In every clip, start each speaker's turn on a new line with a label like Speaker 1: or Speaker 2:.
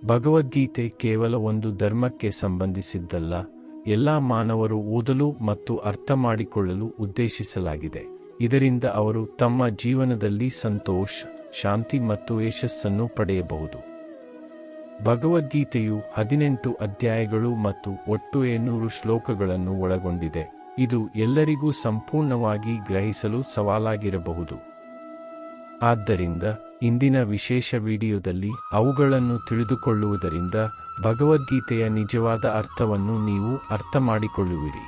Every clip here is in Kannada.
Speaker 1: ಭಗವದ್ಗೀತೆ ಕೇವಲ ಒಂದು ಧರ್ಮಕ್ಕೆ ಸಂಬಂಧಿಸಿದ್ದಲ್ಲ, ಎಲ್ಲ ಮಾನವರು ಓದಲು ಮತ್ತು ಅರ್ಥ ಮಾಡಿಕೊಳ್ಳಲು ಉದ್ದೇಶಿಸಲಾಗಿದೆ. ಇದರಿಂದ ಅವರು ತಮ್ಮ ಜೀವನದಲ್ಲಿ ಸಂತೋಷ, ಶಾಂತಿ ಮತ್ತು ಯಶಸ್ಸನ್ನು ಪಡೆಯಬಹುದು. ಭಗವದ್ಗೀತೆಯು 18 ಅಧ್ಯಾಯಗಳು ಮತ್ತು ಒಟ್ಟು 700 ಶ್ಲೋಕಗಳನ್ನು ಒಳಗೊಂಡಿದೆ. ಇದು ಎಲ್ಲರಿಗೂ ಸಂಪೂರ್ಣವಾಗಿ ಗ್ರಹಿಸಲು ಸವಾಲಾಗಿರಬಹುದು. ಆದ್ದರಿಂದ ಇಂದಿನ ವಿಶೇಷ ವಿಡಿಯೋದಲ್ಲಿ ಅವುಗಳನ್ನು ತಿಳಿದುಕೊಳ್ಳುವುದರಿಂದ ಭಗವದ್ಗೀತೆಯ ನಿಜವಾದ ಅರ್ಥವನ್ನು ನೀವು ಅರ್ಥಮಾಡಿಕೊಳ್ಳುವಿರಿ.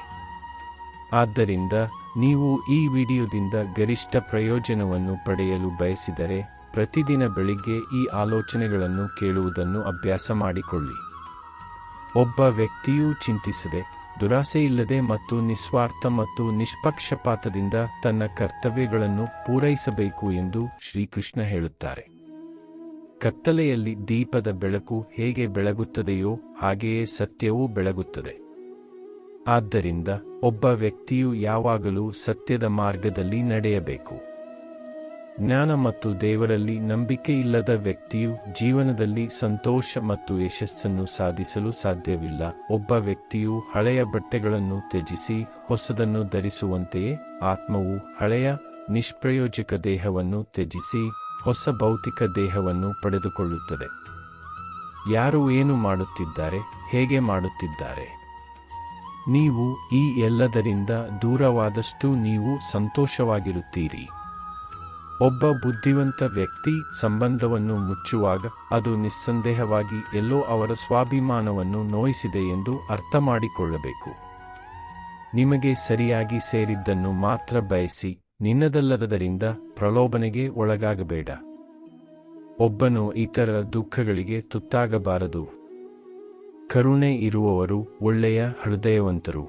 Speaker 1: ಆದ್ದರಿಂದ ನೀವು ಈ ವಿಡಿಯೋದಿಂದ ಗರಿಷ್ಠ ಪ್ರಯೋಜನವನ್ನು ಪಡೆಯಲು ಬಯಸಿದರೆ ಪ್ರತಿದಿನ ಬೆಳಿಗ್ಗೆ ಈ ಆಲೋಚನೆಗಳನ್ನು ಕೇಳುವುದನ್ನು ಅಭ್ಯಾಸ ಮಾಡಿಕೊಳ್ಳಿ. ಒಬ್ಬ ವ್ಯಕ್ತಿಯು ಚಿಂತಿಸದೆ, ದುರಾಸೆಯಿಲ್ಲದೆ ಮತ್ತು ನಿಸ್ವಾರ್ಥ ಮತ್ತು ನಿಷ್ಪಕ್ಷಪಾತದಿಂದ ತನ್ನ ಕರ್ತವ್ಯಗಳನ್ನು ಪೂರೈಸಬೇಕು ಎಂದು ಶ್ರೀಕೃಷ್ಣ ಹೇಳುತ್ತಾರೆ. ಕತ್ತಲೆಯಲ್ಲಿ ದೀಪದ ಬೆಳಕು ಹೇಗೆ ಬೆಳಗುತ್ತದೆಯೋ ಹಾಗೆಯೇ ಸತ್ಯವೂ ಬೆಳಗುತ್ತದೆ. ಆದ್ದರಿಂದ ಒಬ್ಬ ವ್ಯಕ್ತಿಯು ಯಾವಾಗಲೂ ಸತ್ಯದ ಮಾರ್ಗದಲ್ಲಿ ನಡೆಯಬೇಕು. ಜ್ಞಾನ ಮತ್ತು ದೇವರಲ್ಲಿ ನಂಬಿಕೆ ಇಲ್ಲದ ವ್ಯಕ್ತಿಯು ಜೀವನದಲ್ಲಿ ಸಂತೋಷ ಮತ್ತು ಯಶಸ್ಸನ್ನು ಸಾಧಿಸಲು ಸಾಧ್ಯವಿಲ್ಲ. ಒಬ್ಬ ವ್ಯಕ್ತಿಯು ಹಳೆಯ ಬಟ್ಟೆಗಳನ್ನು ತ್ಯಜಿಸಿ ಹೊಸದನ್ನು ಧರಿಸುವಂತೆಯೇ ಆತ್ಮವು ಹಳೆಯ ನಿಷ್ಪ್ರಯೋಜಕ ದೇಹವನ್ನು ತ್ಯಜಿಸಿ ಹೊಸ ಭೌತಿಕ ದೇಹವನ್ನು ಪಡೆದುಕೊಳ್ಳುತ್ತದೆ. ಯಾರು ಏನು ಮಾಡುತ್ತಿದ್ದಾರೆ, ಹೇಗೆ ಮಾಡುತ್ತಿದ್ದಾರೆ? ನೀವು ಈ ಎಲ್ಲದರಿಂದ ದೂರವಾದಷ್ಟು ನೀವು ಸಂತೋಷವಾಗಿರುತ್ತೀರಿ. ಒಬ್ಬ ಬುದ್ಧಿವಂತ ವ್ಯಕ್ತಿ ಸಂಬಂಧವನ್ನು ಮುಚ್ಚುವಾಗ ಅದು ನಿಸ್ಸಂದೇಹವಾಗಿ ಎಲ್ಲೋ ಅವರ ಸ್ವಾಭಿಮಾನವನ್ನು ನೋಯಿಸಿದೆ ಎಂದು ಅರ್ಥಮಾಡಿಕೊಳ್ಳಬೇಕು. ನಿಮಗೆ ಸರಿಯಾಗಿ ಸೇರಿದ್ದನ್ನು ಮಾತ್ರ ಬಯಸಿ, ನಿನ್ನದಲ್ಲದರಿಂದ ಪ್ರಲೋಭನೆಗೆ ಒಳಗಾಗಬೇಡ. ಒಬ್ಬನು ಇತರರ ದುಃಖಗಳಿಗೆ ತುತ್ತಾಗಬಾರದು. ಕರುಣೆ ಇರುವವರು ಒಳ್ಳೆಯ ಹೃದಯವಂತರು.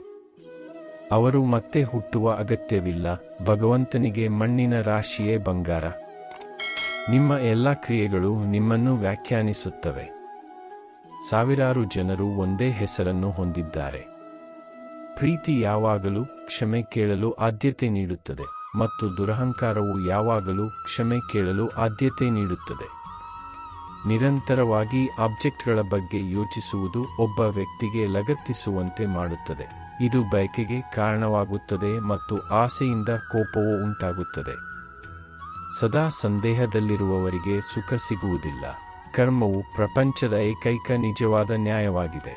Speaker 1: ಅವರು ಮತ್ತೆ ಹುಟ್ಟುವ ಅಗತ್ಯವಿಲ್ಲ. ಭಗವಂತನಿಗೆ ಮಣ್ಣಿನ ರಾಶಿಯೇ ಬಂಗಾರ. ನಿಮ್ಮ ಎಲ್ಲ ಕ್ರಿಯೆಗಳು ನಿಮ್ಮನ್ನು ವ್ಯಾಖ್ಯಾನಿಸುತ್ತವೆ. ಸಾವಿರಾರು ಜನರು ಒಂದೇ ಹೆಸರನ್ನು ಹೊಂದಿದ್ದಾರೆ. ಪ್ರೀತಿ ಯಾವಾಗಲೂ ಕ್ಷಮೆ ಕೇಳಲು ಆದ್ಯತೆ ನೀಡುತ್ತದೆ ಮತ್ತು ದುರಹಂಕಾರವು ಯಾವಾಗಲೂ ಕ್ಷಮೆ ಕೇಳಲು ಆದ್ಯತೆ ನೀಡುತ್ತದೆ. ನಿರಂತರವಾಗಿ ಆಬ್ಜೆಕ್ಟ್ಗಳ ಬಗ್ಗೆ ಯೋಚಿಸುವುದು ಒಬ್ಬ ವ್ಯಕ್ತಿಗೆ ಲಗತ್ತಿಸುವಂತೆ ಮಾಡುತ್ತದೆ. ಇದು ಬಯಕೆಗೆ ಕಾರಣವಾಗುತ್ತದೆ ಮತ್ತು ಆಸೆಯಿಂದ ಕೋಪವೂ ಉಂಟಾಗುತ್ತದೆ. ಸದಾ ಸಂದೇಹದಲ್ಲಿರುವವರಿಗೆ ಸುಖ ಸಿಗುವುದಿಲ್ಲ. ಕರ್ಮವು ಪ್ರಪಂಚದ ಏಕೈಕ ನಿಜವಾದ ನ್ಯಾಯವಾಗಿದೆ.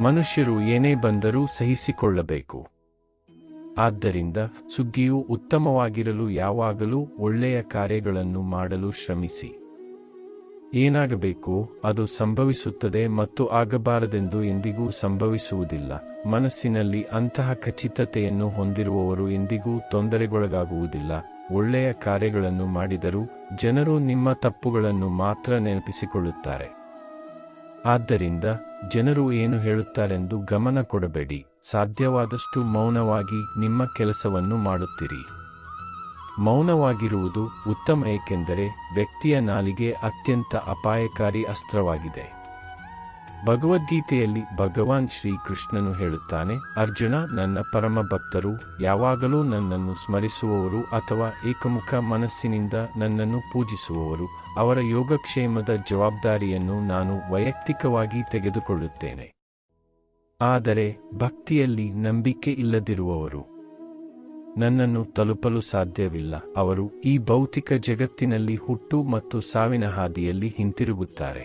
Speaker 1: ಮನುಷ್ಯರು ಏನೇ ಬಂದರೂ ಸಹಿಸಿಕೊಳ್ಳಬೇಕು. ಆದ್ದರಿಂದ ಸುಗ್ಗಿಯು ಉತ್ತಮವಾಗಿರಲು ಯಾವಾಗಲೂ ಒಳ್ಳೆಯ ಕಾರ್ಯಗಳನ್ನು ಮಾಡಲು ಶ್ರಮಿಸಿ. ಏನಾಗಬೇಕೋ ಅದು ಸಂಭವಿಸುತ್ತದೆ ಮತ್ತು ಆಗಬಾರದೆಂದು ಎಂದಿಗೂ ಸಂಭವಿಸುವುದಿಲ್ಲ. ಮನಸ್ಸಿನಲ್ಲಿ ಅಂತಹ ಖಚಿತತೆಯನ್ನು ಹೊಂದಿರುವವರು ಎಂದಿಗೂ ತೊಂದರೆಗೊಳಗಾಗುವುದಿಲ್ಲ. ಒಳ್ಳೆಯ ಕಾರ್ಯಗಳನ್ನು ಮಾಡಿದರೂ ಜನರು ನಿಮ್ಮ ತಪ್ಪುಗಳನ್ನು ಮಾತ್ರ ನೆನಪಿಸಿಕೊಳ್ಳುತ್ತಾರೆ. ಆದ್ದರಿಂದ ಜನರು ಏನು ಹೇಳುತ್ತಾರೆಂದು ಗಮನ ಕೊಡಬೇಡಿ. ಸಾಧ್ಯವಾದಷ್ಟು ಮೌನವಾಗಿ ನಿಮ್ಮ ಕೆಲಸವನ್ನು ಮಾಡುತ್ತಿರಿ. ಮೌನವಾಗಿರುವುದು ಉತ್ತಮ, ಏಕೆಂದರೆ ವ್ಯಕ್ತಿಯ ನಾಲಿಗೆ ಅತ್ಯಂತ ಅಪಾಯಕಾರಿ ಅಸ್ತ್ರವಾಗಿದೆ. ಭಗವದ್ಗೀತೆಯಲ್ಲಿ ಭಗವಾನ್ ಶ್ರೀಕೃಷ್ಣನು ಹೇಳುತ್ತಾನೆ, ಅರ್ಜುನ, ನನ್ನ ಪರಮ ಭಕ್ತರು, ಯಾವಾಗಲೂ ನನ್ನನ್ನು ಸ್ಮರಿಸುವವರು ಅಥವಾ ಏಕಮುಖ ಮನಸ್ಸಿನಿಂದ ನನ್ನನ್ನು ಪೂಜಿಸುವವರು, ಅವರ ಯೋಗಕ್ಷೇಮದ ಜವಾಬ್ದಾರಿಯನ್ನು ನಾನು ವೈಯಕ್ತಿಕವಾಗಿ ತೆಗೆದುಕೊಳ್ಳುತ್ತೇನೆ. ಆದರೆ ಭಕ್ತಿಯಲ್ಲಿ ನಂಬಿಕೆ ಇಲ್ಲದಿರುವವರು ನನ್ನನ್ನು ತಲುಪಲು ಸಾಧ್ಯವಿಲ್ಲ. ಅವರು ಈ ಭೌತಿಕ ಜಗತ್ತಿನಲ್ಲಿ ಹುಟ್ಟು ಮತ್ತು ಸಾವಿನ ಹಾದಿಯಲ್ಲಿ ಹಿಂತಿರುಗುತ್ತಾರೆ.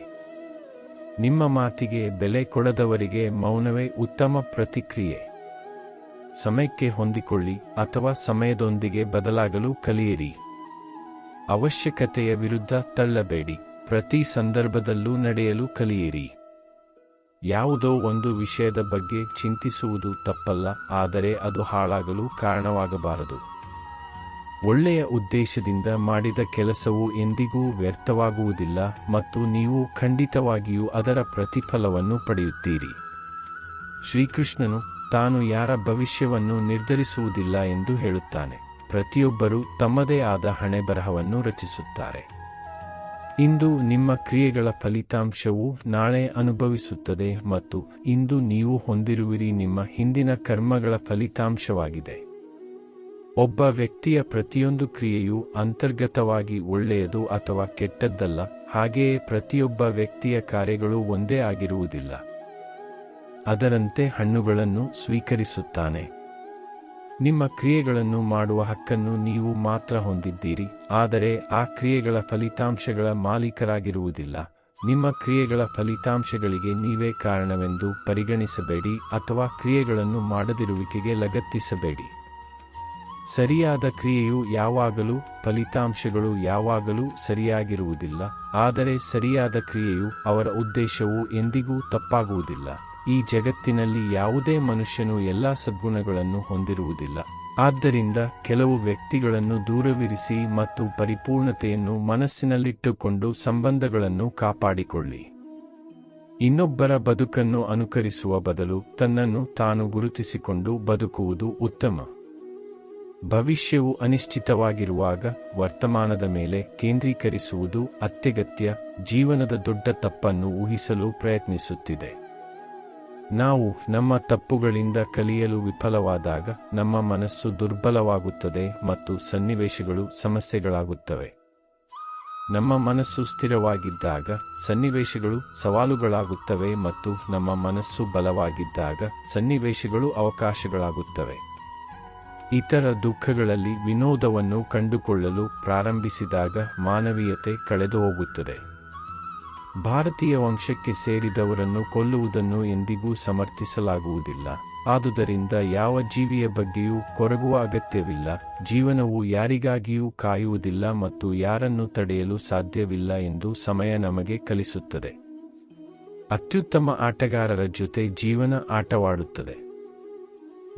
Speaker 1: ನಿಮ್ಮ ಮಾತಿಗೆ ಬೆಲೆ ಕೊಡದವರಿಗೆ ಮೌನವೇ ಉತ್ತಮ ಪ್ರತಿಕ್ರಿಯೆ. ಸಮಯಕ್ಕೆ ಹೊಂದಿಕೊಳ್ಳಿ ಅಥವಾ ಸಮಯದೊಂದಿಗೆ ಬದಲಾಗಲು ಕಲಿಯಿರಿ. ಅವಶ್ಯಕತೆಯ ವಿರುದ್ಧ ತಳ್ಳಬೇಡಿ. ಪ್ರತಿ ಸಂದರ್ಭದಲ್ಲೂ ನಡೆಯಲು ಕಲಿಯಿರಿ. ಯಾವುದೋ ಒಂದು ವಿಷಯದ ಬಗ್ಗೆ ಚಿಂತಿಸುವುದು ತಪ್ಪಲ್ಲ, ಆದರೆ ಅದು ಹಾಳಾಗಲು ಕಾರಣವಾಗಬಾರದು. ಒಳ್ಳೆಯ ಉದ್ದೇಶದಿಂದ ಮಾಡಿದ ಕೆಲಸವು ಎಂದಿಗೂ ವ್ಯರ್ಥವಾಗುವುದಿಲ್ಲ ಮತ್ತು ನೀವು ಖಂಡಿತವಾಗಿಯೂ ಅದರ ಪ್ರತಿಫಲವನ್ನು ಪಡೆಯುತ್ತೀರಿ. ಶ್ರೀಕೃಷ್ಣನು ತಾನು ಯಾರ ಭವಿಷ್ಯವನ್ನು ನಿರ್ಧರಿಸುವುದಿಲ್ಲ ಎಂದು ಹೇಳುತ್ತಾನೆ. ಪ್ರತಿಯೊಬ್ಬರೂ ತಮ್ಮದೇ ಆದ ಹಣೆಬರಹವನ್ನು ರಚಿಸುತ್ತಾರೆ. ಇಂದು ನಿಮ್ಮ ಕ್ರಿಯೆಗಳ ಫಲಿತಾಂಶವು ನಾಳೆ ಅನುಭವಿಸುತ್ತದೆ ಮತ್ತು ಇಂದು ನೀವು ಹೊಂದಿರುವಿರಿ ನಿಮ್ಮ ಹಿಂದಿನ ಕರ್ಮಗಳ ಫಲಿತಾಂಶವಾಗಿದೆ. ಒಬ್ಬ ವ್ಯಕ್ತಿಯ ಪ್ರತಿಯೊಂದು ಕ್ರಿಯೆಯೂ ಅಂತರ್ಗತವಾಗಿ ಒಳ್ಳೆಯದು ಅಥವಾ ಕೆಟ್ಟದ್ದಲ್ಲ, ಹಾಗೆಯೇ ಪ್ರತಿಯೊಬ್ಬ ವ್ಯಕ್ತಿಯ ಕಾರ್ಯಗಳು ಒಂದೇ ಆಗಿರುವುದಿಲ್ಲ. ಅದರಂತೆ ಹಣ್ಣುಗಳನ್ನು ಸ್ವೀಕರಿಸುತ್ತಾನೆ. ನಿಮ್ಮ ಕ್ರಿಯೆಗಳನ್ನು ಮಾಡುವ ಹಕ್ಕನ್ನು ನೀವು ಮಾತ್ರ ಹೊಂದಿದ್ದೀರಿ, ಆದರೆ ಆ ಕ್ರಿಯೆಗಳ ಫಲಿತಾಂಶಗಳ ಮಾಲೀಕರಾಗಿರುವುದಿಲ್ಲ. ನಿಮ್ಮ ಕ್ರಿಯೆಗಳ ಫಲಿತಾಂಶಗಳಿಗೆ ನೀವೇ ಕಾರಣವೆಂದು ಪರಿಗಣಿಸಬೇಡಿ ಅಥವಾ ಕ್ರಿಯೆಗಳನ್ನು ಮಾಡದಿರುವಿಕೆಗೆ ಲಗತ್ತಿಸಬೇಡಿ. ಸರಿಯಾದ ಕ್ರಿಯೆಯು ಯಾವಾಗಲೂ, ಫಲಿತಾಂಶಗಳು ಯಾವಾಗಲೂ ಸರಿಯಾಗಿರುವುದಿಲ್ಲ, ಆದರೆ ಸರಿಯಾದ ಕ್ರಿಯೆಯು, ಅವರ ಉದ್ದೇಶವು ಎಂದಿಗೂ ತಪ್ಪಾಗುವುದಿಲ್ಲ. ಈ ಜಗತ್ತಿನಲ್ಲಿ ಯಾವುದೇ ಮನುಷ್ಯನು ಎಲ್ಲಾ ಸದ್ಗುಣಗಳನ್ನು ಹೊಂದಿರುವುದಿಲ್ಲ. ಆದ್ದರಿಂದ ಕೆಲವು ವ್ಯಕ್ತಿಗಳನ್ನು ದೂರವಿರಿಸಿ ಮತ್ತು ಪರಿಪೂರ್ಣತೆಯನ್ನು ಮನಸ್ಸಿನಲ್ಲಿಟ್ಟುಕೊಂಡು ಸಂಬಂಧಗಳನ್ನು ಕಾಪಾಡಿಕೊಳ್ಳಿ. ಇನ್ನೊಬ್ಬರ ಬದುಕನ್ನು ಅನುಕರಿಸುವ ಬದಲು ತನ್ನನ್ನು ತಾನು ಗುರುತಿಸಿಕೊಂಡು ಬದುಕುವುದು ಉತ್ತಮ. ಭವಿಷ್ಯವು ಅನಿಶ್ಚಿತವಾಗಿರುವಾಗ ವರ್ತಮಾನದ ಮೇಲೆ ಕೇಂದ್ರೀಕರಿಸುವುದು ಅತ್ಯಗತ್ಯ. ಜೀವನದ ದೊಡ್ಡ ತಪ್ಪನ್ನು ಊಹಿಸಲು ಪ್ರಯತ್ನಿಸುತ್ತಿದೆ. ನಾವು ನಮ್ಮ ತಪ್ಪುಗಳಿಂದ ಕಲಿಯಲು ವಿಫಲವಾದಾಗ ನಮ್ಮ ಮನಸ್ಸು ದುರ್ಬಲವಾಗುತ್ತದೆ ಮತ್ತು ಸನ್ನಿವೇಶಗಳು ಸಮಸ್ಯೆಗಳಾಗುತ್ತವೆ. ನಮ್ಮ ಮನಸ್ಸು ಸ್ಥಿರವಾಗಿದ್ದಾಗ ಸನ್ನಿವೇಶಗಳು ಸವಾಲುಗಳಾಗುತ್ತವೆ ಮತ್ತು ನಮ್ಮ ಮನಸ್ಸು ಬಲವಾಗಿದ್ದಾಗ ಸನ್ನಿವೇಶಗಳು ಅವಕಾಶಗಳಾಗುತ್ತವೆ. ಇತರ ದುಃಖಗಳಲ್ಲಿ ವಿನೋದವನ್ನು ಕಂಡುಕೊಳ್ಳಲು ಪ್ರಾರಂಭಿಸಿದಾಗ ಮಾನವೀಯತೆ ಕಳೆದುಹೋಗುತ್ತದೆ. ಭಾರತೀಯ ವಂಶಕ್ಕೆ ಸೇರಿದವರನ್ನು ಕೊಲ್ಲುವುದನ್ನು ಎಂದಿಗೂ ಸಮರ್ಥಿಸಲಾಗುವುದಿಲ್ಲ. ಆದುದರಿಂದ ಯಾವ ಜೀವಿಯ ಬಗ್ಗೆಯೂ ಕೊರಗುವ ಅಗತ್ಯವಿಲ್ಲ. ಜೀವನವು ಯಾರಿಗಾಗಿಯೂ ಕಾಯುವುದಿಲ್ಲ ಮತ್ತು ಯಾರನ್ನು ತಡೆಯಲು ಸಾಧ್ಯವಿಲ್ಲ ಎಂದು ಸಮಯ ನಮಗೆ ಕಲಿಸುತ್ತದೆ. ಅತ್ಯುತ್ತಮ ಆಟಗಾರರ ಜೊತೆ ಜೀವನ ಆಟವಾಡುತ್ತದೆ.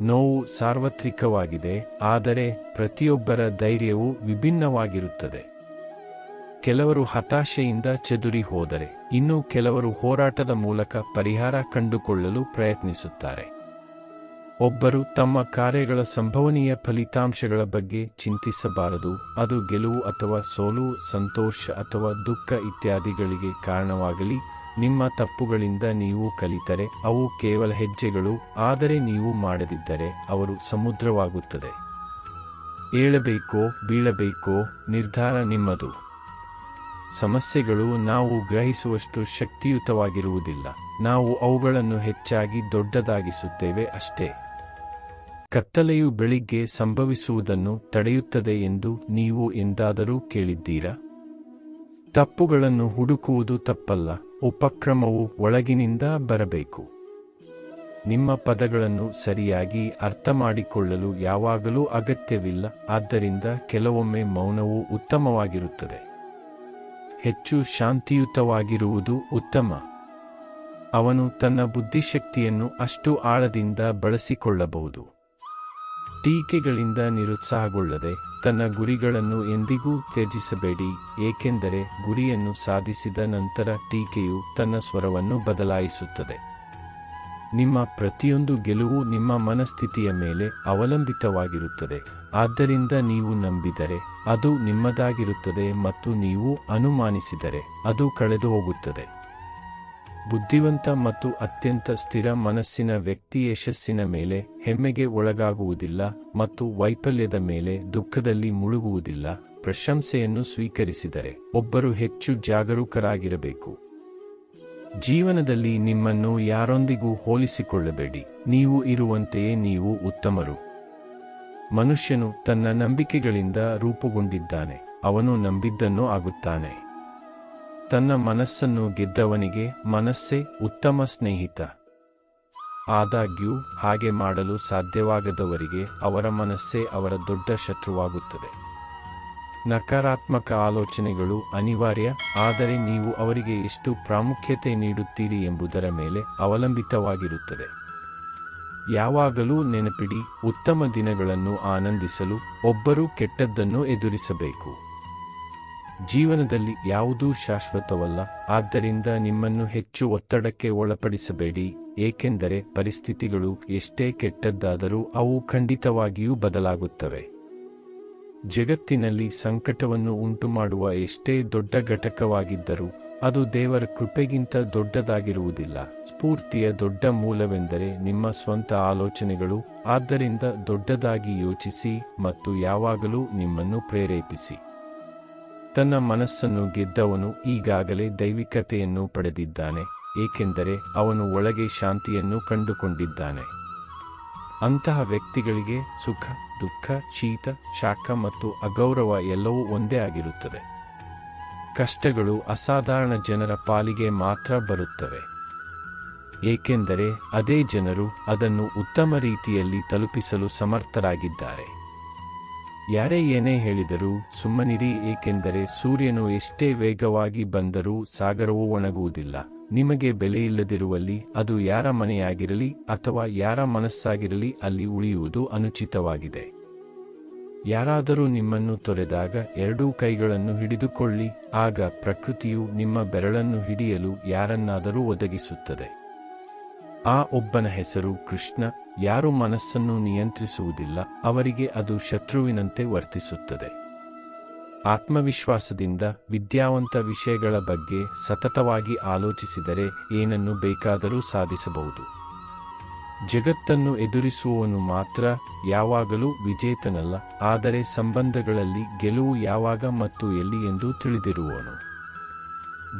Speaker 1: ನೋವು ಸಾರ್ವತ್ರಿಕವಾಗಿದೆ, ಆದರೆ ಪ್ರತಿಯೊಬ್ಬರ ಧೈರ್ಯವು ವಿಭಿನ್ನವಾಗಿರುತ್ತದೆ. ಕೆಲವರು ಹತಾಶೆಯಿಂದ ಚದುರಿ ಹೋದರೆ, ಇನ್ನು ಕೆಲವರು ಹೋರಾಟದ ಮೂಲಕ ಪರಿಹಾರ ಕಂಡುಕೊಳ್ಳಲು ಪ್ರಯತ್ನಿಸುತ್ತಾರೆ. ಒಬ್ಬರು ತಮ್ಮ ಕಾರ್ಯಗಳ ಸಂಭವನೀಯ ಫಲಿತಾಂಶಗಳ ಬಗ್ಗೆ ಚಿಂತಿಸಬಾರದು. ಅದು ಗೆಲುವು ಅಥವಾ ಸೋಲು, ಸಂತೋಷ ಅಥವಾ ದುಃಖ ಇತ್ಯಾದಿಗಳಿಗೆ ಕಾರಣವಾಗಲಿ. ನಿಮ್ಮ ತಪ್ಪುಗಳಿಂದ ನೀವು ಕಲಿತರೆ ಅವು ಕೇವಲ ಹೆಜ್ಜೆಗಳು, ಆದರೆ ನೀವು ಮಾಡದಿದ್ದರೆ ಅವರು ಸಮುದ್ರವಾಗುತ್ತದೆ. ಏಳಬೇಕೋ ಬೀಳಬೇಕೋ ನಿರ್ಧಾರ ನಿಮ್ಮದು. ಸಮಸ್ಯೆಗಳು ನಾವು ಗ್ರಹಿಸುವಷ್ಟು ಶಕ್ತಿಯುತವಾಗಿರುವುದಿಲ್ಲ. ನಾವು ಅವುಗಳನ್ನು ಹೆಚ್ಚಾಗಿ ದೊಡ್ಡದಾಗಿಸುತ್ತೇವೆ ಅಷ್ಟೇ. ಕತ್ತಲೆಯು ಬೆಳಿಗ್ಗೆ ಸಂಭವಿಸುವುದನ್ನು ತಡೆಯುತ್ತದೆ ಎಂದು ನೀವು ಎಂದಾದರೂ ಕೇಳಿದ್ದೀರಾ? ತಪ್ಪುಗಳನ್ನು ಹುಡುಕುವುದು ತಪ್ಪಲ್ಲ, ಉಪಕ್ರಮವು ಒಳಗಿನಿಂದ ಬರಬೇಕು. ನಿಮ್ಮ ಪದಗಳನ್ನು ಸರಿಯಾಗಿ ಅರ್ಥಮಾಡಿಕೊಳ್ಳಲು ಯಾವಾಗಲೂ ಅಗತ್ಯವಿಲ್ಲ, ಆದ್ದರಿಂದ ಕೆಲವೊಮ್ಮೆ ಮೌನವು ಉತ್ತಮವಾಗಿರುತ್ತದೆ. ಹೆಚ್ಚು ಶಾಂತಿಯುತವಾಗಿರುವುದು ಉತ್ತಮ. ಅವನು ತನ್ನ ಬುದ್ಧಿಶಕ್ತಿಯನ್ನು ಅಷ್ಟು ಆಳದಿಂದ ಬಳಸಿಕೊಳ್ಳಬಹುದು. ಟೀಕೆಗಳಿಂದ ನಿರುತ್ಸಾಹಗೊಳ್ಳದೆ ತನ್ನ ಗುರಿಗಳನ್ನು ಎಂದಿಗೂ ತ್ಯಜಿಸಬೇಡಿ, ಏಕೆಂದರೆ ಗುರಿಯನ್ನು ಸಾಧಿಸಿದ ನಂತರ ಟೀಕೆಯು ತನ್ನ ಸ್ವರವನ್ನು ಬದಲಾಯಿಸುತ್ತದೆ. ನಿಮ್ಮ ಪ್ರತಿಯೊಂದು ಗೆಲುವು ನಿಮ್ಮ ಮನಸ್ಥಿತಿಯ ಮೇಲೆ ಅವಲಂಬಿತವಾಗಿರುತ್ತದೆ. ಆದ್ದರಿಂದ ನೀವು ನಂಬಿದರೆ ಅದು ನಿಮ್ಮದಾಗಿರುತ್ತದೆ ಮತ್ತು ನೀವು ಅನುಮಾನಿಸಿದರೆ ಅದು ಕಳೆದು ಹೋಗುತ್ತದೆ. ಬುದ್ಧಿವಂತ ಮತ್ತು ಅತ್ಯಂತ ಸ್ಥಿರ ಮನಸ್ಸಿನ ವ್ಯಕ್ತಿ ಯಶಸ್ಸಿನ ಮೇಲೆ ಹೆಮ್ಮೆಗೆ ಒಳಗಾಗುವುದಿಲ್ಲ ಮತ್ತು ವೈಫಲ್ಯದ ಮೇಲೆ ದುಃಖದಲ್ಲಿ ಮುಳುಗುವುದಿಲ್ಲ. ಪ್ರಶಂಸೆಯನ್ನು ಸ್ವೀಕರಿಸಿದರೆ ಒಬ್ಬರು ಹೆಚ್ಚು ಜಾಗರೂಕರಾಗಿರಬೇಕು. ಜೀವನದಲ್ಲಿ ನಿಮ್ಮನ್ನು ಯಾರೊಂದಿಗೂ ಹೋಲಿಸಿಕೊಳ್ಳಬೇಡಿ. ನೀವು ಇರುವಂತೆಯೇ ನೀವು ಉತ್ತಮರು. ಮನುಷ್ಯನು ತನ್ನ ನಂಬಿಕೆಗಳಿಂದ ರೂಪುಗೊಂಡಿದ್ದಾನೆ. ಅವನು ನಂಬಿದ್ದನ್ನು ಆಗುತ್ತಾನೆ. ತನ್ನ ಮನಸ್ಸನ್ನು ಗೆದ್ದವನಿಗೆ ಮನಸ್ಸೇ ಉತ್ತಮ ಸ್ನೇಹಿತ. ಆದಾಗ್ಯೂ ಹಾಗೆ ಮಾಡಲು ಸಾಧ್ಯವಾಗದವರಿಗೆ ಅವರ ಮನಸ್ಸೇ ಅವರ ದೊಡ್ಡ ಶತ್ರುವಾಗುತ್ತದೆ. ನಕಾರಾತ್ಮಕ ಆಲೋಚನೆಗಳು ಅನಿವಾರ್ಯ, ಆದರೆ ನೀವು ಅವರಿಗೆ ಎಷ್ಟು ಪ್ರಾಮುಖ್ಯತೆ ನೀಡುತ್ತೀರಿ ಎಂಬುದರ ಮೇಲೆ ಅವಲಂಬಿತವಾಗಿರುತ್ತದೆ. ಯಾವಾಗಲೂ ನೆನಪಿಡಿ, ಉತ್ತಮ ದಿನಗಳನ್ನು ಆನಂದಿಸಲು ಒಬ್ಬರು ಕೆಟ್ಟದ್ದನ್ನು ಎದುರಿಸಬೇಕು. ಜೀವನದಲ್ಲಿ ಯಾವುದೂ ಶಾಶ್ವತವಲ್ಲ, ಆದ್ದರಿಂದ ನಿಮ್ಮನ್ನು ಹೆಚ್ಚು ಒತ್ತಡಕ್ಕೆ ಒಳಪಡಿಸಬೇಡಿ, ಏಕೆಂದರೆ ಪರಿಸ್ಥಿತಿಗಳು ಎಷ್ಟೇ ಕೆಟ್ಟದ್ದಾದರೂ ಅವು ಖಂಡಿತವಾಗಿಯೂ ಬದಲಾಗುತ್ತವೆ. ಜಗತ್ತಿನಲ್ಲಿ ಸಂಕಟವನ್ನು ಉಂಟುಮಾಡುವ ಎಷ್ಟೇ ದೊಡ್ಡ ಘಟಕವಾಗಿದ್ದರೂ ಅದು ದೇವರ ಕೃಪೆಗಿಂತ ದೊಡ್ಡದಾಗಿರುವುದಿಲ್ಲ. ಸ್ಫೂರ್ತಿಯ ದೊಡ್ಡ ಮೂಲವೆಂದರೆ ನಿಮ್ಮ ಸ್ವಂತ ಆಲೋಚನೆಗಳು. ಆದ್ದರಿಂದ ದೊಡ್ಡದಾಗಿ ಯೋಚಿಸಿ ಮತ್ತು ಯಾವಾಗಲೂ ನಿಮ್ಮನ್ನು ಪ್ರೇರೇಪಿಸಿ. ತನ್ನ ಮನಸ್ಸನ್ನು ಗೆದ್ದವನು ಈಗಾಗಲೇ ದೈವಿಕತೆಯನ್ನು ಪಡೆದಿದ್ದಾನೆ, ಏಕೆಂದರೆ ಅವನು ಒಳಗೆ ಶಾಂತಿಯನ್ನು ಕಂಡುಕೊಂಡಿದ್ದಾನೆ. ಅಂತಹ ವ್ಯಕ್ತಿಗಳಿಗೆ ಸುಖ, ದುಃಖ, ಶೀತ, ಶಾಖ ಮತ್ತು ಅಗೌರವ ಎಲ್ಲವೂ ಒಂದೇ ಆಗಿರುತ್ತದೆ. ಕಷ್ಟಗಳು ಅಸಾಧಾರಣ ಜನರ ಪಾಲಿಗೆ ಮಾತ್ರ ಬರುತ್ತವೆ, ಏಕೆಂದರೆ ಅದೇ ಜನರು ಅದನ್ನು ಉತ್ತಮ ರೀತಿಯಲ್ಲಿ ತಲುಪಿಸಲು ಸಮರ್ಥರಾಗಿದ್ದಾರೆ. ಯಾರೇ ಏನೇ ಹೇಳಿದರೂ ಸುಮ್ಮನಿರಿ, ಏಕೆಂದರೆ ಸೂರ್ಯನು ಎಷ್ಟೇ ವೇಗವಾಗಿ ಬಂದರೂ ಸಾಗರವು ಒಣಗುವುದಿಲ್ಲ. ನಿಮಗೆ ಬೆಲೆಯಿಲ್ಲದಿರುವಲ್ಲಿ ಅದು ಯಾರ ಮನೆಯಾಗಿರಲಿ ಅಥವಾ ಯಾರ ಮನಸ್ಸಾಗಿರಲಿ ಅಲ್ಲಿ ಉಳಿಯುವುದು ಅನುಚಿತವಾಗಿದೆ. ಯಾರಾದರೂ ನಿಮ್ಮನ್ನು ತೊರೆದಾಗ ಎರಡೂ ಕೈಗಳನ್ನು ಹಿಡಿದುಕೊಳ್ಳಿ, ಆಗ ಪ್ರಕೃತಿಯು ನಿಮ್ಮ ಬೆರಳನ್ನು ಹಿಡಿಯಲು ಯಾರನ್ನಾದರೂ ಒದಗಿಸುತ್ತದೆ. ಆ ಒಬ್ಬನ ಹೆಸರು ಕೃಷ್ಣ. ಯಾರು ಮನಸ್ಸನ್ನು ನಿಯಂತ್ರಿಸುವುದಿಲ್ಲ ಅವರಿಗೆ ಅದು ಶತ್ರುವಿನಂತೆ ವರ್ತಿಸುತ್ತದೆ. ಆತ್ಮವಿಶ್ವಾಸದಿಂದ ವಿದ್ಯಾವಂತ ವಿಷಯಗಳ ಬಗ್ಗೆ ಸತತವಾಗಿ ಆಲೋಚಿಸಿದರೆ ಏನನ್ನು ಬೇಕಾದರೂ ಸಾಧಿಸಬಹುದು. ಜಗತ್ತನ್ನು ಎದುರಿಸುವವನು ಮಾತ್ರ ಯಾವಾಗಲೂ ವಿಜೇತನಲ್ಲ, ಆದರೆ ಸಂಬಂಧಗಳಲ್ಲಿ ಗೆಲುವು ಯಾವಾಗ ಮತ್ತು ಎಲ್ಲಿ ಎಂದು ತಿಳಿದಿರುವವನು.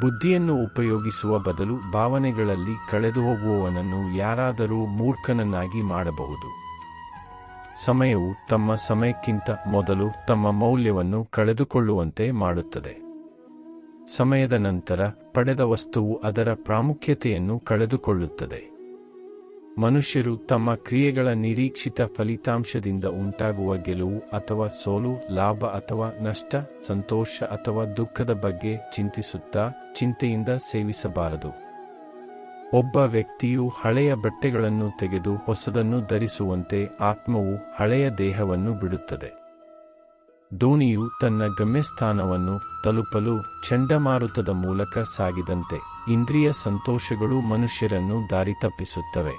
Speaker 1: ಬುದ್ಧಿಯನ್ನು ಉಪಯೋಗಿಸುವ ಬದಲು ಭಾವನೆಗಳಲ್ಲಿ ಕಳೆದುಹೋಗುವವನನ್ನು ಯಾರಾದರೂ ಮೂರ್ಖನನ್ನಾಗಿ ಮಾಡಬಹುದು. ಸಮಯವು ತಮ್ಮ ಸಮಯಕ್ಕಿಂತ ಮೊದಲು ತಮ್ಮ ಮೌಲ್ಯವನ್ನು ಕಳೆದುಕೊಳ್ಳುವಂತೆ ಮಾಡುತ್ತದೆ. ಸಮಯದ ನಂತರ ಪಡೆದ ವಸ್ತುವು ಅದರ ಪ್ರಾಮುಖ್ಯತೆಯನ್ನು ಕಳೆದುಕೊಳ್ಳುತ್ತದೆ. ಮನುಷ್ಯರು ತಮ್ಮ ಕ್ರಿಯೆಗಳ ನಿರೀಕ್ಷಿತ ಫಲಿತಾಂಶದಿಂದ ಉಂಟಾಗುವ ಗೆಲುವು ಅಥವಾ ಸೋಲು, ಲಾಭ ಅಥವಾ ನಷ್ಟ, ಸಂತೋಷ ಅಥವಾ ದುಃಖದ ಬಗ್ಗೆ ಚಿಂತಿಸುತ್ತಾ ಚಿಂತೆಯಿಂದ ಸೇವಿಸಬಾರದು. ಒಬ್ಬ ವ್ಯಕ್ತಿಯು ಹಳೆಯ ಬಟ್ಟೆಗಳನ್ನು ತೆಗೆದು ಹೊಸದನ್ನು ಧರಿಸುವಂತೆ ಆತ್ಮವು ಹಳೆಯ ದೇಹವನ್ನು ಬಿಡುತ್ತದೆ. ದೋಣಿಯು ತನ್ನ ಗಮ್ಯಸ್ಥಾನವನ್ನು ತಲುಪಲು ಚಂಡಮಾರುತದ ಮೂಲಕ ಸಾಗಿದಂತೆ ಇಂದ್ರಿಯ ಸಂತೋಷಗಳು ಮನುಷ್ಯರನ್ನು ದಾರಿ ತಪ್ಪಿಸುತ್ತವೆ.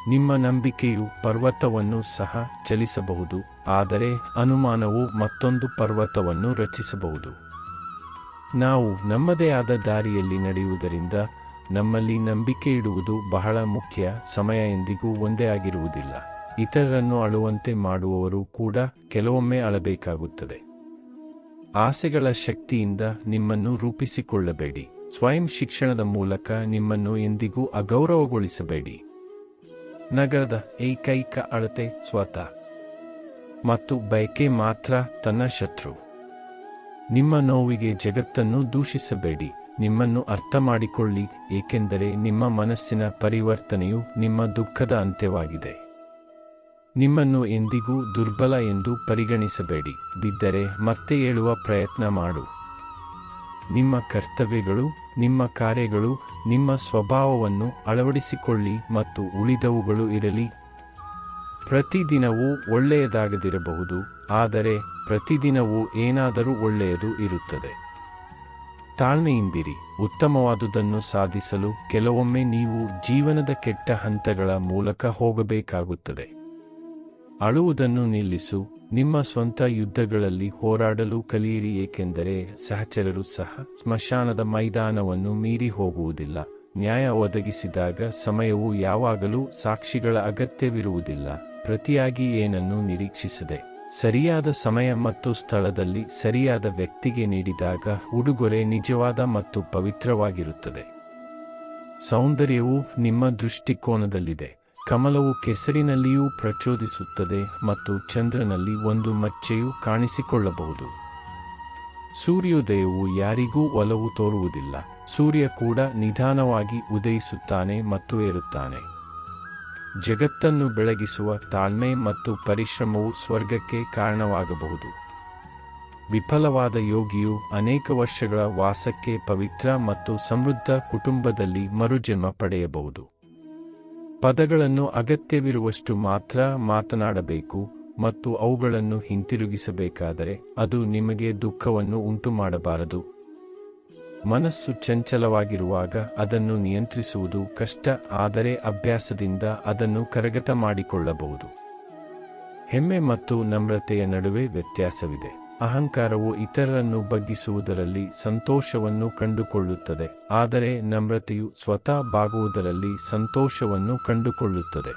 Speaker 1: ನಿಮ್ಮ ನಂಬಿಕೆಯು ಪರ್ವತವನ್ನು ಸಹ ಚಲಿಸಬಹುದು, ಆದರೆ ಅನುಮಾನವು ಮತ್ತೊಂದು ಪರ್ವತವನ್ನು ರಚಿಸಬಹುದು. ನಾವು ನಮ್ಮದೇ ಆದ ದಾರಿಯಲ್ಲಿ ನಡೆಯುವುದರಿಂದ ನಮ್ಮಲ್ಲಿ ನಂಬಿಕೆ ಇಡುವುದು ಬಹಳ ಮುಖ್ಯ. ಸಮಯ ಎಂದಿಗೂ ಒಂದೇ ಆಗಿರುವುದಿಲ್ಲ. ಇತರರನ್ನು ಅಳುವಂತೆ ಮಾಡುವವರು ಕೂಡ ಕೆಲವೊಮ್ಮೆ ಅಳಬೇಕಾಗುತ್ತದೆ. ಆಸೆಗಳ ಶಕ್ತಿಯಿಂದ ನಿಮ್ಮನ್ನು ರೂಪಿಸಿಕೊಳ್ಳಬೇಡಿ. ಸ್ವಯಂ ಶಿಕ್ಷಣದ ಮೂಲಕ ನಿಮ್ಮನ್ನು ಎಂದಿಗೂ ಅಗೌರವಗೊಳಿಸಬೇಡಿ. ನಗರದ ಏಕೈಕ ಅಳತೆ ಸ್ವತಃ ಮತ್ತು ಬಯಕೆ ಮಾತ್ರ ತನ್ನ ಶತ್ರು. ನಿಮ್ಮ ನೋವಿಗೆ ಜಗತ್ತನ್ನು ದೂಷಿಸಬೇಡಿ. ನಿಮ್ಮನ್ನು ಅರ್ಥ ಮಾಡಿಕೊಳ್ಳಿ, ಏಕೆಂದರೆ ನಿಮ್ಮ ಮನಸ್ಸಿನ ಪರಿವರ್ತನೆಯು ನಿಮ್ಮ ದುಃಖದ ಅಂತ್ಯವಾಗಿದೆ. ನಿಮ್ಮನ್ನು ಎಂದಿಗೂ ದುರ್ಬಲ ಎಂದು ಪರಿಗಣಿಸಬೇಡಿ. ಬಿದ್ದರೆ ಮತ್ತೆ ಏಳುವ ಪ್ರಯತ್ನ ಮಾಡು. ನಿಮ್ಮ ಕರ್ತವ್ಯಗಳು, ನಿಮ್ಮ ಕಾರ್ಯಗಳು, ನಿಮ್ಮ ಸ್ವಭಾವವನ್ನು ಅಳವಡಿಸಿಕೊಳ್ಳಿ ಮತ್ತು ಉಳಿದವುಗಳು ಇರಲಿ. ಪ್ರತಿದಿನವೂ ಒಳ್ಳೆಯದಾಗದಿರಬಹುದು, ಆದರೆ ಪ್ರತಿದಿನವೂ ಏನಾದರೂ ಒಳ್ಳೆಯದು ಇರುತ್ತದೆ. ತಾಳ್ಮೆಯಿಂದಿರಿ. ಉತ್ತಮವಾದುದನ್ನು ಸಾಧಿಸಲು ಕೆಲವೊಮ್ಮೆ ನೀವು ಜೀವನದ ಕೆಟ್ಟ ಹಂತಗಳ ಮೂಲಕ ಹೋಗಬೇಕಾಗುತ್ತದೆ. ಅಳುವುದನ್ನು ನಿಲ್ಲಿಸು. ನಿಮ್ಮ ಸ್ವಂತ ಯುದ್ಧಗಳಲ್ಲಿ ಹೋರಾಡಲು ಕಲಿಯಿರಿ, ಏಕೆಂದರೆ ಸಹಚರರು ಸಹ ಸ್ಮಶಾನದ ಮೈದಾನವನ್ನು ಮೀರಿ ಹೋಗುವುದಿಲ್ಲ. ನ್ಯಾಯ ಒದಗಿಸಿದಾಗ ಸಮಯವು ಯಾವಾಗಲೂ ಸಾಕ್ಷಿಗಳ ಅಗತ್ಯವಿರುವುದಿಲ್ಲ. ಪ್ರತಿಯಾಗಿ ಏನನ್ನೂ ನಿರೀಕ್ಷಿಸದೆ ಸರಿಯಾದ ಸಮಯ ಮತ್ತು ಸ್ಥಳದಲ್ಲಿ ಸರಿಯಾದ ವ್ಯಕ್ತಿಗೆ ನೀಡಿದಾಗ ಉಡುಗೊರೆ ನಿಜವಾದ ಮತ್ತು ಪವಿತ್ರವಾಗಿರುತ್ತದೆ. ಸೌಂದರ್ಯವು ನಿಮ್ಮ ದೃಷ್ಟಿಕೋನದಲ್ಲಿದೆ. ಕಮಲವು ಕೆಸರಿನಲ್ಲಿಯೂ ಪ್ರಚೋದಿಸುತ್ತದೆ ಮತ್ತು ಚಂದ್ರನಲ್ಲಿ ಒಂದು ಮಚ್ಚೆಯು ಕಾಣಿಸಿಕೊಳ್ಳಬಹುದು. ಸೂರ್ಯೋದಯವು ಯಾರಿಗೂ ಒಲವು ತೋರುವುದಿಲ್ಲ. ಸೂರ್ಯ ಕೂಡ ನಿಧಾನವಾಗಿ ಉದಯಿಸುತ್ತಾನೆ ಮತ್ತು ಏರುತ್ತಾನೆ. ಜಗತ್ತನ್ನು ಬೆಳಗಿಸುವ ತಾಳ್ಮೆ ಮತ್ತು ಪರಿಶ್ರಮವು ಸ್ವರ್ಗಕ್ಕೆ ಕಾರಣವಾಗಬಹುದು. ವಿಫಲವಾದ ಯೋಗಿಯು ಅನೇಕ ವರ್ಷಗಳ ವಾಸಕ್ಕೆ ಪವಿತ್ರ ಮತ್ತು ಸಮೃದ್ಧ ಕುಟುಂಬದಲ್ಲಿ ಮರುಜನ್ಮ ಪಡೆಯಬಹುದು. ಪದಗಳನ್ನು ಅಗತ್ಯವಿರುವಷ್ಟು ಮಾತ್ರ ಮಾತನಾಡಬೇಕು ಮತ್ತು ಅವುಗಳನ್ನು ಹಿಂತಿರುಗಿಸಬೇಕಾದರೆ ಅದು ನಿಮಗೆ ದುಃಖವನ್ನು ಉಂಟುಮಾಡಬಾರದು. ಮನಸ್ಸು ಚಂಚಲವಾಗಿರುವಾಗ ಅದನ್ನು ನಿಯಂತ್ರಿಸುವುದು ಕಷ್ಟ, ಆದರೆ ಅಭ್ಯಾಸದಿಂದ ಅದನ್ನು ಕರಗತ ಮಾಡಿಕೊಳ್ಳಬಹುದು. ಹೆಮ್ಮೆ ಮತ್ತು ನಮ್ರತೆಯ ನಡುವೆ ವ್ಯತ್ಯಾಸವಿದೆ. ಅಹಂಕಾರವು ಇತರರನ್ನು ಬಗ್ಗಿಸುವುದರಲ್ಲಿ ಸಂತೋಷವನ್ನು ಕಂಡುಕೊಳ್ಳುತ್ತದೆ, ಆದರೆ ನಮ್ರತೆಯು ಸ್ವತಃ ಬಾಗುವುದರಲ್ಲಿ ಸಂತೋಷವನ್ನು ಕಂಡುಕೊಳ್ಳುತ್ತದೆ.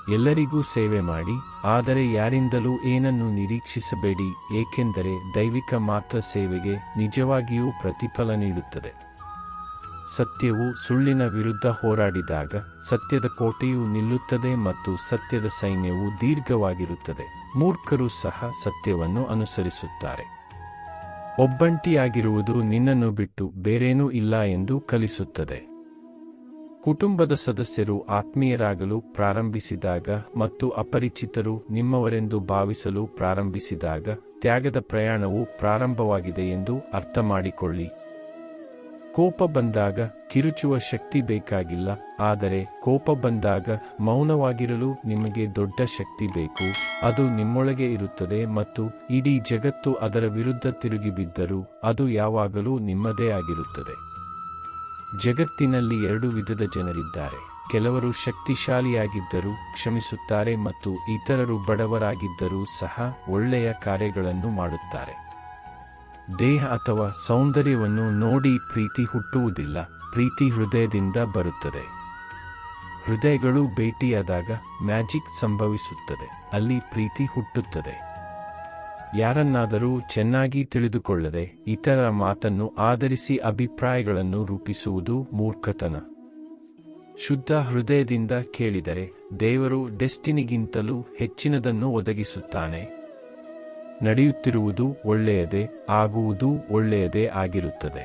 Speaker 1: ಎಲ್ಲರಿಗೂ ಸೇವೆ ಮಾಡಿ, ಆದರೆ ಯಾರಿಂದಲೂ ಏನನ್ನೂ ನಿರೀಕ್ಷಿಸಬೇಡಿ, ಏಕೆಂದರೆ ದೈವಿಕ ಮಾತ್ರ ಸೇವೆಗೆ ನಿಜವಾಗಿಯೂ ಪ್ರತಿಫಲ ನೀಡುತ್ತದೆ. ಸತ್ಯವು ಸುಳ್ಳಿನ ವಿರುದ್ಧ ಹೋರಾಡಿದಾಗ ಸತ್ಯದ ಕೋಟೆಯು ನಿಲ್ಲುತ್ತದೆ ಮತ್ತು ಸತ್ಯದ ಸೈನ್ಯವು ದೀರ್ಘವಾಗಿರುತ್ತದೆ. ಮೂರ್ಖರು ಸಹ ಸತ್ಯವನ್ನು ಅನುಸರಿಸುತ್ತಾರೆ. ಒಬ್ಬಂಟಿಯಾಗಿರುವುದು ನಿನ್ನನ್ನು ಬಿಟ್ಟು ಬೇರೇನೂ ಇಲ್ಲ ಎಂದು ಕಲಿಸುತ್ತದೆ. ಕುಟುಂಬದ ಸದಸ್ಯರು ಆತ್ಮೀಯರಾಗಲು ಪ್ರಾರಂಭಿಸಿದಾಗ ಮತ್ತು ಅಪರಿಚಿತರು ನಿಮ್ಮವರೆಂದು ಭಾವಿಸಲು ಪ್ರಾರಂಭಿಸಿದಾಗ ತ್ಯಾಗದ ಪ್ರಯಾಣವು ಪ್ರಾರಂಭವಾಗಿದೆ ಎಂದು ಅರ್ಥಮಾಡಿಕೊಳ್ಳಿ. ಕೋಪ ಬಂದಾಗ ಕಿರುಚುವ ಶಕ್ತಿ ಬೇಕಾಗಿಲ್ಲ, ಆದರೆ ಕೋಪ ಬಂದಾಗ ಮೌನವಾಗಿರಲು ನಿಮಗೆ ದೊಡ್ಡ ಶಕ್ತಿ ಬೇಕು. ಅದು ನಿಮ್ಮೊಳಗೆ ಇರುತ್ತದೆ ಮತ್ತು ಇಡೀ ಜಗತ್ತು ಅದರ ವಿರುದ್ಧ ತಿರುಗಿಬಿದ್ದರೂ ಅದು ಯಾವಾಗಲೂ ನಿಮ್ಮದೇ ಆಗಿರುತ್ತದೆ. ಜಗತ್ತಿನಲ್ಲಿ 2 ವಿಧದ ಜನರಿದ್ದಾರೆ. ಕೆಲವರು ಶಕ್ತಿಶಾಲಿಯಾಗಿದ್ದರೂ ಕ್ಷಮಿಸುತ್ತಾರೆ ಮತ್ತು ಇತರರು ಬಡವರಾಗಿದ್ದರೂ ಸಹ ಒಳ್ಳೆಯ ಕಾರ್ಯಗಳನ್ನು ಮಾಡುತ್ತಾರೆ. ದೇಹ ಅಥವಾ ಸೌಂದರ್ಯವನ್ನು ನೋಡಿ ಪ್ರೀತಿ ಹುಟ್ಟುವುದಿಲ್ಲ, ಪ್ರೀತಿ ಹೃದಯದಿಂದ ಬರುತ್ತದೆ. ಹೃದಯಗಳು ಭೇಟಿಯಾದಾಗ ಮ್ಯಾಜಿಕ್ ಸಂಭವಿಸುತ್ತದೆ, ಅಲ್ಲಿ ಪ್ರೀತಿ ಹುಟ್ಟುತ್ತದೆ. ಯಾರನ್ನಾದರೂ ಚೆನ್ನಾಗಿ ತಿಳಿದುಕೊಳ್ಳದೆ ಇತರರ ಮಾತನ್ನು ಆಧರಿಸಿ ಅಭಿಪ್ರಾಯಗಳನ್ನು ರೂಪಿಸುವುದು ಮೂರ್ಖತನ. ಶುದ್ಧ ಹೃದಯದಿಂದ ಕೇಳಿದರೆ ದೇವರು ಡೆಸ್ಟಿನಿಗಿಂತಲೂ ಹೆಚ್ಚಿನದನ್ನು ಒದಗಿಸುತ್ತಾನೆ. ನಡೆಯುತ್ತಿರುವುದು ಒಳ್ಳೆಯದೇ, ಆಗುವುದೂ ಒಳ್ಳೆಯದೇ ಆಗಿರುತ್ತದೆ.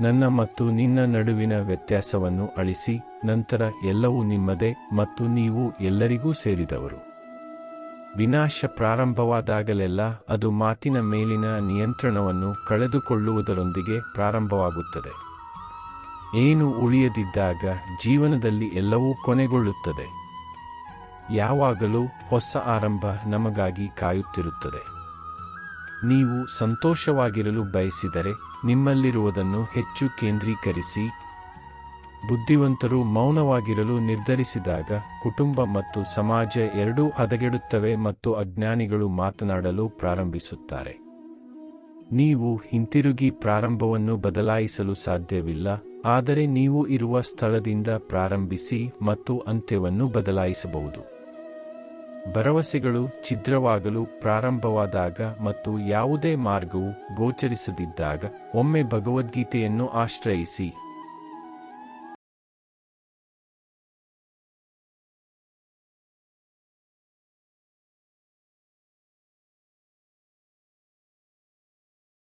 Speaker 1: ನನ್ನ ಮತ್ತು ನಿನ್ನ ನಡುವಿನ ವ್ಯತ್ಯಾಸವನ್ನು ಅಳಿಸಿ, ನಂತರ ಎಲ್ಲವೂ ನಿಮ್ಮದೇ ಮತ್ತು ನೀವು ಎಲ್ಲರಿಗೂ ಸೇರಿದವರು. ವಿನಾಶ ಪ್ರಾರಂಭವಾದಾಗಲೆಲ್ಲ ಅದು ಮಾತಿನ ಮೇಲಿನ ನಿಯಂತ್ರಣವನ್ನು ಕಳೆದುಕೊಳ್ಳುವುದರೊಂದಿಗೆ ಪ್ರಾರಂಭವಾಗುತ್ತದೆ. ಏನು ಉಳಿಯದಿದ್ದಾಗ ಜೀವನದಲ್ಲಿ ಎಲ್ಲವೂ ಕೊನೆಗೊಳ್ಳುತ್ತದೆ. ಯಾವಾಗಲೂ ಹೊಸ ಆರಂಭ ನಮಗಾಗಿ ಕಾಯುತ್ತಿರುತ್ತದೆ. ನೀವು ಸಂತೋಷವಾಗಿರಲು ಬಯಸಿದರೆ ನಿಮ್ಮಲ್ಲಿರುವುದನ್ನು ಹೆಚ್ಚು ಕೇಂದ್ರೀಕರಿಸಿ. ಬುದ್ಧಿವಂತರು ಮೌನವಾಗಿರಲು ನಿರ್ಧರಿಸಿದಾಗ ಕುಟುಂಬ ಮತ್ತು ಸಮಾಜ ಎರಡೂ ಹದಗೆಡುತ್ತವೆ ಮತ್ತು ಅಜ್ಞಾನಿಗಳು ಮಾತನಾಡಲು ಪ್ರಾರಂಭಿಸುತ್ತಾರೆ. ನೀವು ಹಿಂತಿರುಗಿ ಪ್ರಾರಂಭವನ್ನು ಬದಲಾಯಿಸಲು ಸಾಧ್ಯವಿಲ್ಲ, ಆದರೆ ನೀವು ಇರುವ ಸ್ಥಳದಿಂದ ಪ್ರಾರಂಭಿಸಿ ಮತ್ತು ಅಂತ್ಯವನ್ನು ಬದಲಾಯಿಸಬಹುದು. ಭರವಸೆಗಳು ಛಿದ್ರವಾಗಲು ಪ್ರಾರಂಭವಾದಾಗ ಮತ್ತು ಯಾವುದೇ ಮಾರ್ಗವು ಗೋಚರಿಸದಿದ್ದಾಗ ಒಮ್ಮೆ ಭಗವದ್ಗೀತೆಯನ್ನು ಆಶ್ರಯಿಸಿ.